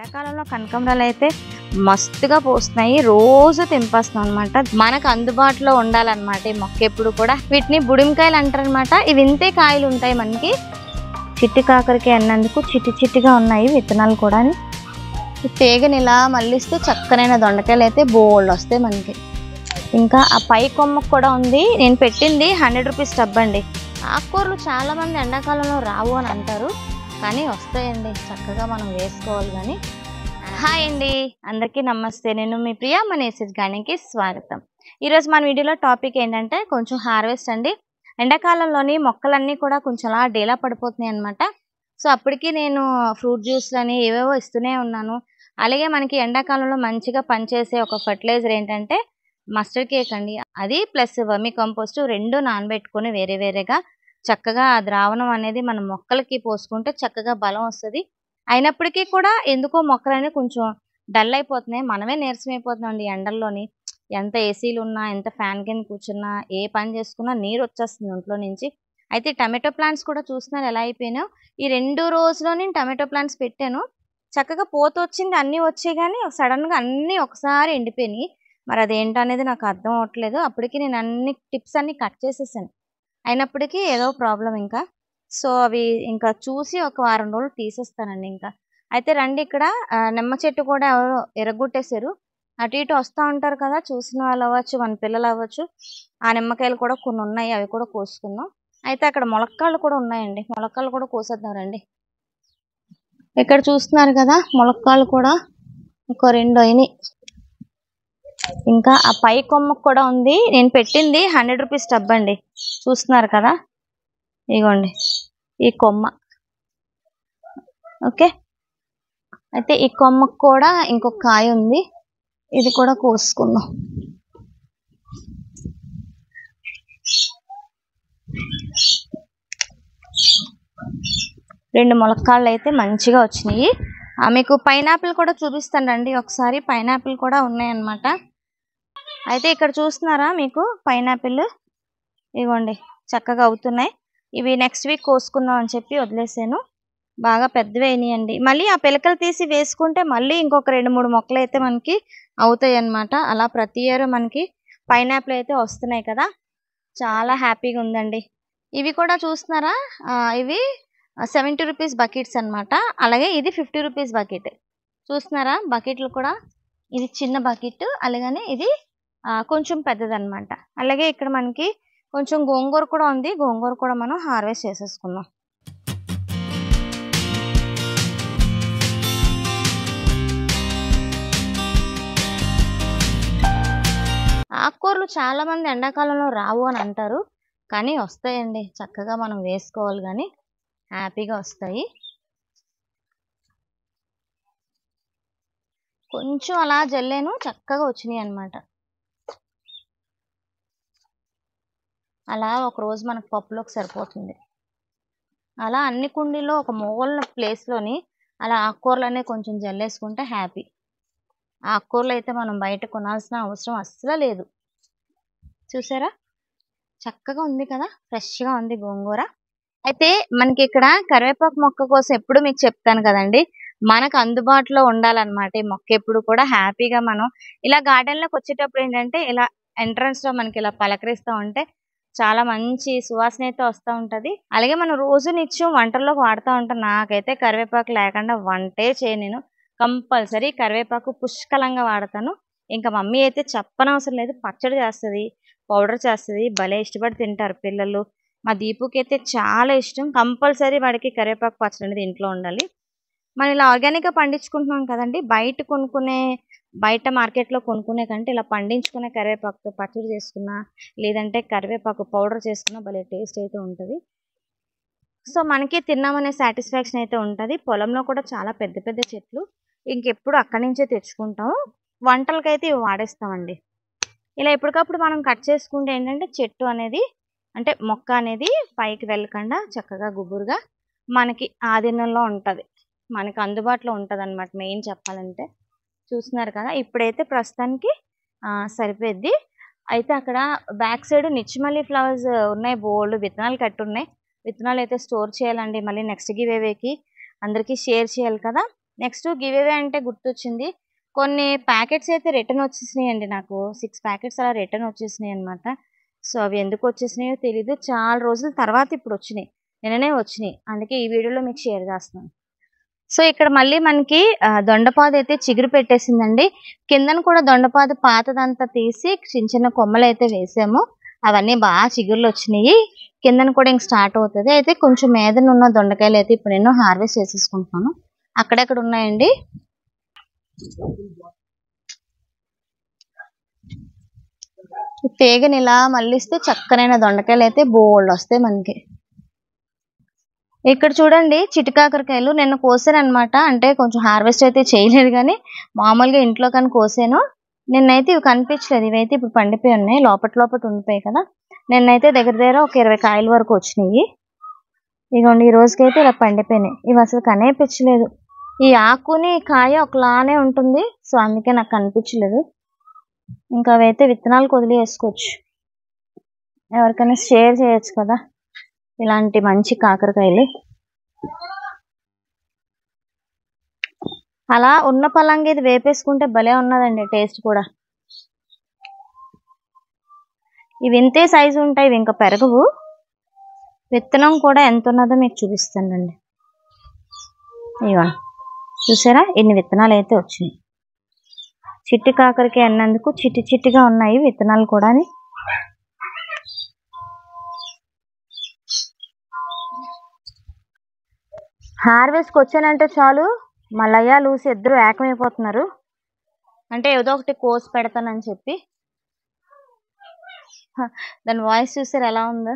ఎండాకాలంలో కనకాంబరాలు అయితే మస్తుగా పూస్తున్నాయి. రోజు తెంపేస్తున్నాం అనమాట. మనకు అందుబాటులో ఉండాలన్నమాట ఈ మొక్క ఎప్పుడు కూడా. వీటిని బుడిమకాయలు అంటారు అనమాట. ఇవి ఇంతే కాయలు ఉంటాయి మనకి. చిట్టి కాకరకాయ అన్నందుకు చిట్టి చిట్టిగా ఉన్నాయి విత్తనాలు కూడా. ఈ తీగని ఇలా మళ్ళిస్తే చక్కనైన దొండకాయలు అయితే బోల్డ్ వస్తాయి మనకి. ఇంకా ఆ పై కొమ్మకు కూడా ఉంది. నేను పెట్టింది 100 రూపీస్ టబ్ అండి. ఆకుకూరలు చాలా మంది ఎండాకాలంలో రావు అని అంటారు, కానీ వస్తాయండి, చక్కగా మనం వేసుకోవాలి. కానీ హాయ్ అండి, అందరికీ నమస్తే. నేను మీ ప్రియా, మన ఎస్ఎస్ గార్డెన్కి స్వాగతం. ఈరోజు మన వీడియోలో టాపిక్ ఏంటంటే కొంచెం హార్వెస్ట్ అండి. ఎండాకాలంలోని మొక్కలన్నీ కూడా కొంచెం అలా డేలా పడిపోతున్నాయి అనమాట. సో అప్పటికి నేను ఫ్రూట్ జ్యూస్లని ఏవేవో ఇస్తూనే ఉన్నాను. అలాగే మనకి ఎండాకాలంలో మంచిగా పనిచేసే ఒక ఫర్టిలైజర్ ఏంటంటే మస్టర్డ్ కేక్ అండి. అది ప్లస్ వర్మీ కంపోస్ట్ రెండు నానబెట్టుకొని వేరే వేరేగా చక్కగా ఆ ద్రావణం అనేది మన మొక్కలకి పోసుకుంటే చక్కగా బలం వస్తుంది. అయినప్పటికీ కూడా ఎందుకో మొక్కలు అనేది కొంచెం డల్ అయిపోతున్నాయి. మనమే నీరసం అయిపోతున్నాం అండి ఎండల్లోని. ఎంత ఏసీలు ఉన్నా, ఎంత ఫ్యాన్ కింద కూర్చున్నా, ఏ పని చేసుకున్నా నీరు వచ్చేస్తుంది ఒంట్లో నుంచి. అయితే టమాటో ప్లాంట్స్ కూడా చూస్తున్నారు ఎలా అయిపోయినాయో. ఈ 2 రోజుల్లో నేను టమాటో ప్లాంట్స్ పెట్టాను, చక్కగా పోత వచ్చింది, అన్నీ వచ్చాయి. కానీ సడన్గా అన్నీ ఒకసారి ఎండిపోయినాయి. మరి అదేంటో అనేది నాకు అర్థం అవ్వట్లేదు. అప్పటికి నేను అన్ని టిప్స్ అన్ని కట్ చేసేసాను, అయినప్పటికీ ఏదో ప్రాబ్లం ఇంకా. సో అవి ఇంకా చూసి ఒక వారం రోజులు తీసేస్తానండి ఇంకా. అయితే రండి, ఇక్కడ నిమ్మ చెట్టు కూడా ఎవరో ఎరగొట్టేశారు. అటు ఇటు వస్తూ ఉంటారు కదా, చూసిన వాళ్ళు అవ్వచ్చు, మన పిల్లలు అవ్వచ్చు. ఆ నిమ్మకాయలు కూడా కొన్ని ఉన్నాయి, అవి కూడా కోసుకుందాం. అయితే అక్కడ ములక్కాళ్ళు కూడా ఉన్నాయండి, ములక్కాళ్ళు కూడా కోసేద్దాం రండి. ఇక్కడ చూస్తున్నారు కదా, ములక్కాళ్ళు కూడా ఒక 2 అయినాయి. ఇంకా ఆ పై కొమ్మకు కూడా ఉంది. నేను పెట్టింది 100 రూపీస్ టబ్ అండి, చూస్తున్నారు కదా, ఇగోండి ఈ కొమ్మ. ఓకే, అయితే ఈ కొమ్మకు కూడా ఇంకొక కాయ ఉంది, ఇది కూడా కోసుకుందాం. రెండు ములక్కాళ్ళు అయితే మంచిగా వచ్చినాయి. మీకు పైనాపిల్ కూడా చూపిస్తాను రండి ఒకసారి. పైనాపిల్ కూడా ఉన్నాయన్నమాట. అయితే ఇక్కడ చూస్తున్నారా మీకు పైనాపిల్, ఇగోండి చక్కగా అవుతున్నాయి. ఇవి నెక్స్ట్ వీక్ కోసుకుందాం అని చెప్పి వదిలేసాను. బాగా పెద్దవి అయినాయండి. మళ్ళీ ఆ పిలకలు తీసి వేసుకుంటే మళ్ళీ ఇంకొక 2-3 మొక్కలు అయితే మనకి అవుతాయి అన్నమాట. అలా ప్రతి ఇయర్ మనకి పైనాపిల్ అయితే వస్తున్నాయి కదా, చాలా హ్యాపీగా ఉందండి. ఇవి కూడా చూస్తున్నారా, ఇవి 70 రూపీస్ బకెట్స్ అనమాట. అలాగే ఇది 50 రూపీస్ బకెట్. చూస్తున్నారా బకెట్లు కూడా, ఇది చిన్న బకెట్, అలాగనే ఇది కొంచెం పెద్దదన్నమాట. అలాగే ఇక్కడ మనకి కొంచెం గోంగూర కూడా ఉంది, గోంగూర కూడా మనం హార్వెస్ట్ చేసేసుకుందాం. ఆకుకూరలు చాలా మంది ఎండాకాలంలో రావు అని అంటారు, కానీ వస్తాయండి, చక్కగా మనం వేసుకోవాలి, కానీ హ్యాపీగా వస్తాయి. కొంచెం అలా జల్లాను, చక్కగా వచ్చినాయి అన్నమాట. అలా ఒక రోజు మనకు పప్పులోకి సరిపోతుంది. అలా అన్ని కుండీలో ఒక మూల ప్లేస్లోని అలా ఆకుకూరలనే కొంచెం జల్లేసుకుంటే హ్యాపీ. ఆకుకూరలు అయితే మనం బయట కొనాల్సిన అవసరం అస్సలు లేదు. చూసారా చక్కగా ఉంది కదా, ఫ్రెష్గా ఉంది గోంగూర. అయితే మనకి ఇక్కడ కరివేపాకు మొక్క కోసం ఎప్పుడు మీకు చెప్తాను కదండి, మనకు అందుబాటులో ఉండాలన్నమాట ఈ మొక్క ఎప్పుడు కూడా. హ్యాపీగా మనం ఇలా గార్డెన్లోకి వచ్చేటప్పుడు ఏంటంటే ఇలా ఎంట్రన్స్లో మనకి ఇలా పలకరిస్తూ ఉంటే చాలా మంచి సువాసన అయితే వస్తూ ఉంటుంది. అలాగే మనం రోజు నిత్యం వంటల్లోకి వాడుతూ ఉంటాం. నాకైతే కరివేపాకు లేకుండా వంటే చేయను నేను. కంపల్సరీ కరివేపాకు పుష్కలంగా వాడతాను. ఇంకా మమ్మీ అయితే చెప్పనవసరం లేదు, పచ్చడి చేస్తుంది, పౌడర్ చేస్తుంది, భలే ఇష్టపడి తింటారు పిల్లలు. మా దీపుకి అయితే చాలా ఇష్టం. కంపల్సరీ వాడికి కరివేపాకు పచ్చడి అనేది ఇంట్లో ఉండాలి. మనం ఇలా ఆర్గానిక్గా పండించుకుంటున్నాం కదండి, బయట మార్కెట్లో కొనుక్కునే కంటే ఇలా పండించుకునే కరివేపాకుతో పచ్చడి చేసుకున్నా, లేదంటే కరివేపాకు పౌడర్ చేసుకున్నా భలే టేస్ట్ అయితే ఉంటుంది. సో మనకి తిన్నామనే సాటిస్ఫాక్షన్ అయితే ఉంటుంది. పొలంలో కూడా చాలా పెద్ద పెద్ద చెట్లు, ఇంకెప్పుడు అక్కడి నుంచే తెచ్చుకుంటాం. వంటలకైతే ఇవి వాడేస్తామండి. ఇలా ఎప్పటికప్పుడు మనం కట్ చేసుకుంటే ఏంటంటే చెట్టు అనేది, అంటే మొక్క అనేది పైకి వెళ్ళకుండా చక్కగా గుబురుగా మనకి ఆధీనంలో ఉంటుంది, మనకి అందుబాటులో ఉంటుంది అనమాట. మెయిన్ చెప్పాలంటే చూస్తున్నారు కదా, ఇప్పుడైతే ప్రస్తుతానికి సరిపోద్ది. అయితే అక్కడ బ్యాక్ సైడ్ నిచ్చిమల్లి ఫ్లవర్స్ ఉన్నాయి, బోల్డ్ విత్తనాలు కట్టి ఉన్నాయి. విత్తనాలు అయితే స్టోర్ చేయాలండి, మళ్ళీ నెక్స్ట్ గివేవేకి అందరికీ షేర్ చేయాలి కదా. నెక్స్ట్ గివ్ అవే అంటే గుర్తొచ్చింది, కొన్ని ప్యాకెట్స్ అయితే రిటర్న్ వచ్చేసినాయండి. నాకు 6 ప్యాకెట్స్ అలా రిటర్న్ వచ్చేసినాయి అనమాట. సో అవి ఎందుకు వచ్చేసినాయో తెలీదు. చాలా రోజుల తర్వాత ఇప్పుడు వచ్చినాయి, నిన్ననే వచ్చినాయి. అందుకే ఈ వీడియోలో మీకు షేర్ చేస్తున్నాను. సో ఇక్కడ మళ్ళీ మనకి దొండపాదు అయితే చిగురు పెట్టేసిందండి. కిందన కూడా దొండపాదు పాతదంతా తీసి చిన్న చిన్న కొమ్మలు అయితే వేసాము. అవన్నీ బాగా చిగుర్లు వచ్చినాయి. కిందన కూడా ఇంక స్టార్ట్ అవుతుంది. అయితే కొంచెం మీదన ఉన్న దొండకాయలు అయితే ఇప్పుడు నేను హార్వెస్ట్ చేసేసుకుంటున్నాను. అక్కడెక్కడ ఉన్నాయండి. తీగని ఇలా మళ్ళిస్తే చక్కనైన దొండకాయలు అయితే బోల్డ్ వస్తాయి మనకి. ఇక్కడ చూడండి చిటికాకరకాయలు నిన్న కోసాను అనమాట. అంటే కొంచెం హార్వెస్ట్ అయితే చేయలేదు కానీ మామూలుగా ఇంట్లో కానీ కోసాను. నిన్నైతే ఇవి కనిపించలేదు. ఇవైతే ఇప్పుడు పండిపోయి ఉన్నాయి, లోపల ఉండిపోయాయి కదా. నిన్నైతే దగ్గర ఒక 20 కాయల వరకు వచ్చినాయి. ఇదిగోండి ఈ రోజుకైతే ఇలా పండిపోయినాయి. ఇవి అసలు కనిపించలేదు. ఈ ఆకుని కాయ ఒకలానే ఉంటుంది, సో అందుకే నాకు కనిపించలేదు. ఇంకా అవైతే విత్తనాలకు వదిలి వేసుకోవచ్చు, ఎవరికైనా షేర్ చేయొచ్చు కదా ఇలాంటి మంచి కాకరకాయలు. అలా ఉన్న పలంగా ఇది వేపేసుకుంటే భలే ఉన్నదండి టేస్ట్ కూడా. ఇవి ఇంతే సైజు ఉంటాయి, ఇవి ఇంకా పెరగవు. విత్తనం కూడా ఎంత ఉన్నదో మీకు చూపిస్తానండి. ఇవా చూసారా ఎన్ని విత్తనాలు అయితే వచ్చినాయి. చిట్టి కాకరకాయ అన్నందుకు చిట్టిగా ఉన్నాయి విత్తనాలు కూడా. హార్వెస్ట్కి వచ్చానంటే చాలు మల్లయ్య లూసి ఇద్దరు ఏకమైపోతున్నారు. అంటే ఏదో ఒకటి కోసి పెడతానని చెప్పి. దాని వాయిస్ చూసారు ఎలా ఉందో.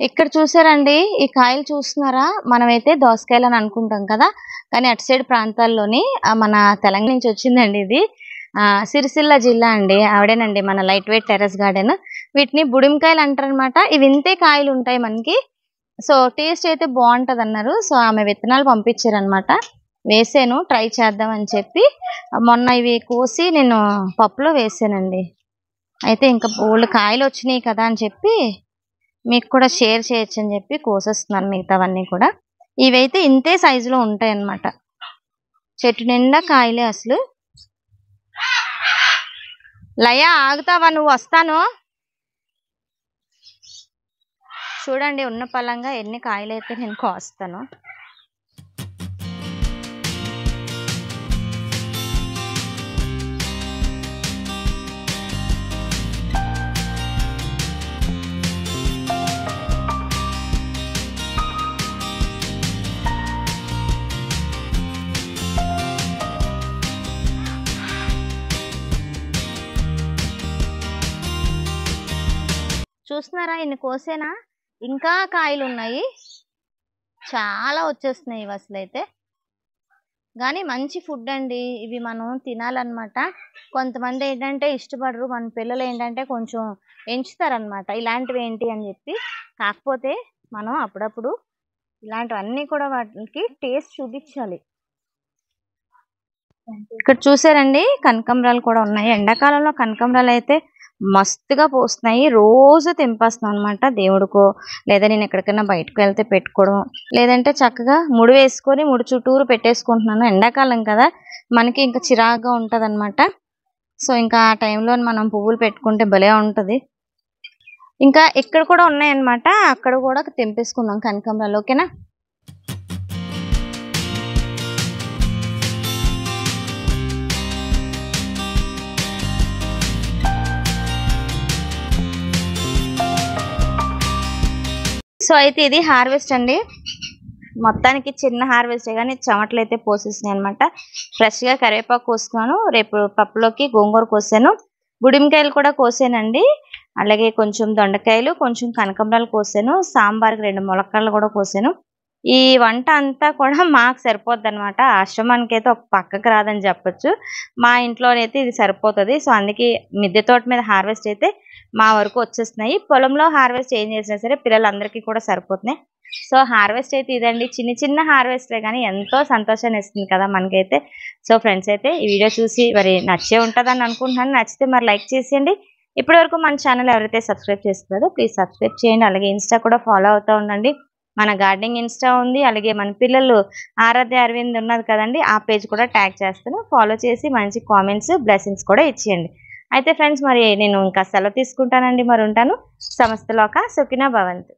ఇక్కడ చూసారండి ఈ కాయలు చూస్తున్నారా, మనమైతే దోసకాయలు అని అనుకుంటాం కదా, కానీ అటు సైడ్ ప్రాంతాల్లోని మన తెలంగాణ నుంచి వచ్చిందండి ఇది. సిరిసిల్ల జిల్లా అండి, ఆవిడేనండి మన లైట్ వెయిట్ టెర్రస్ గార్డెన్. వీటిని బుడిమికాయలు అంటారనమాట. ఇవి ఇంతే కాయలు ఉంటాయి మనకి. సో టేస్ట్ అయితే బాగుంటది అన్నారు. సో ఆమె విత్తనాలు పంపించారనమాట. వేసాను ట్రై చేద్దాం అని చెప్పి. మొన్న ఇవి కోసి నేను పప్పులో వేసానండి. అయితే ఇంకా బోల్డ్ కాయలు వచ్చినాయి కదా అని చెప్పి మీకు కూడా షేర్ చేయొచ్చు అని చెప్పి కోసేస్తున్నాను మిగతావన్నీ కూడా. ఇవైతే ఇంతే సైజులో ఉంటాయి అన్నమాట. చెట్టు నిండా కాయలే అసలు. లయ ఆగుతావా నువ్వు, వస్తాను. చూడండి ఉన్న పలంగా ఎన్ని కాయలు అయితే నేను కోస్తాను. చూస్తున్నారా ఇన్ని కోసేనా, ఇంకా కాయలు ఉన్నాయి, చాలా వచ్చేస్తున్నాయి ఇవి అసలు అయితే. కానీ మంచి ఫుడ్ అండి ఇవి, మనం తినాలన్నమాట. కొంతమంది ఏంటంటే ఇష్టపడరు, మన పిల్లలు ఏంటంటే కొంచెం ఎంచుతారనమాట ఇలాంటివి ఏంటి అని చెప్పి. కాకపోతే మనం అప్పుడప్పుడు ఇలాంటివన్నీ కూడా వాటికి టేస్ట్ చూపించాలి. ఇక్కడ చూసారండి కనకాంబరాలు కూడా ఉన్నాయి. ఎండాకాలంలో కనకాంబరాలు అయితే మస్తుగా పోస్తున్నాయి. రోజు తెంపేస్తున్నాం అనమాట దేవుడికో, లేదా నేను ఎక్కడికైనా బయటకు వెళ్తే పెట్టుకోవడం, లేదంటే చక్కగా ముడి వేసుకొని ముడి చుట్టూరు పెట్టేసుకుంటున్నాను. ఎండాకాలం కదా మనకి ఇంకా చిరాగ్గా ఉంటుంది అనమాట. సో ఇంకా ఆ టైంలో మనం పువ్వులు పెట్టుకుంటే భలే ఉంటుంది. ఇంకా ఇక్కడ కూడా ఉన్నాయన్నమాట, అక్కడ కూడా తెంపేసుకుందాం కనకాంబరాలు. ఓకేనా. సో అయితే ఇది హార్వెస్ట్ అండి. మొత్తానికి చిన్న హార్వెస్టే కానీ చెమటలు అయితే పోసేసినాయి అనమాట. ఫ్రెష్గా కరివేపాకు కోసుకున్నాను, రేపు పప్పులోకి గోంగూర కోసాను, బుడిమికాయలు కూడా కోసానండి, అలాగే కొంచెం దొండకాయలు, కొంచెం కనకాంబరాలు కోసాను, సాంబార్కి 2 ములక్కాడలు కూడా కోసాను. ఈ వంట అంతా కూడా మాకు సరిపోద్ది అనమాట. ఆశ్రమానికి అయితే ఒక పక్కకు రాదని చెప్పొచ్చు, మా ఇంట్లోనైతే ఇది సరిపోతుంది. సో అందుకే మిద్దె తోట మీద హార్వెస్ట్ అయితే మా వరకు వచ్చేస్తున్నాయి. పొలంలో హార్వెస్ట్ ఏం చేసినా సరే పిల్లలందరికీ కూడా సరిపోతున్నాయి. సో హార్వెస్ట్ అయితే ఇదండి, చిన్న హార్వెస్టే కానీ ఎంతో సంతోషాన్ని ఇస్తుంది కదా మనకైతే. సో ఫ్రెండ్స్ అయితే ఈ వీడియో చూసి మరి నచ్చే ఉంటుందని అనుకుంటున్నాను. నచ్చితే మరి లైక్ చేసేయండి. ఇప్పటి వరకు మన ఛానల్ ఎవరైతే సబ్స్క్రైబ్ చేసుకోలేదో ప్లీజ్ సబ్స్క్రైబ్ చేయండి. అలాగే ఇన్స్టా కూడా ఫాలో అవుతూ ఉండండి. మన గార్డెనింగ్ ఇన్స్టా ఉంది, అలాగే మన పిల్లలు ఆరాధ్య అరవింద్ ఉన్నది కదండి, ఆ పేజ్ కూడా ట్యాగ్ చేస్తాను. ఫాలో చేసి మంచి కామెంట్స్, బ్లెస్సింగ్స్ కూడా ఇచ్చేయండి. అయితే ఫ్రెండ్స్, మరి నేను ఇంకా సెలవు తీసుకుంటానండి. మరి ఉంటాను. సమస్తలోక సుఖినో భవంతు.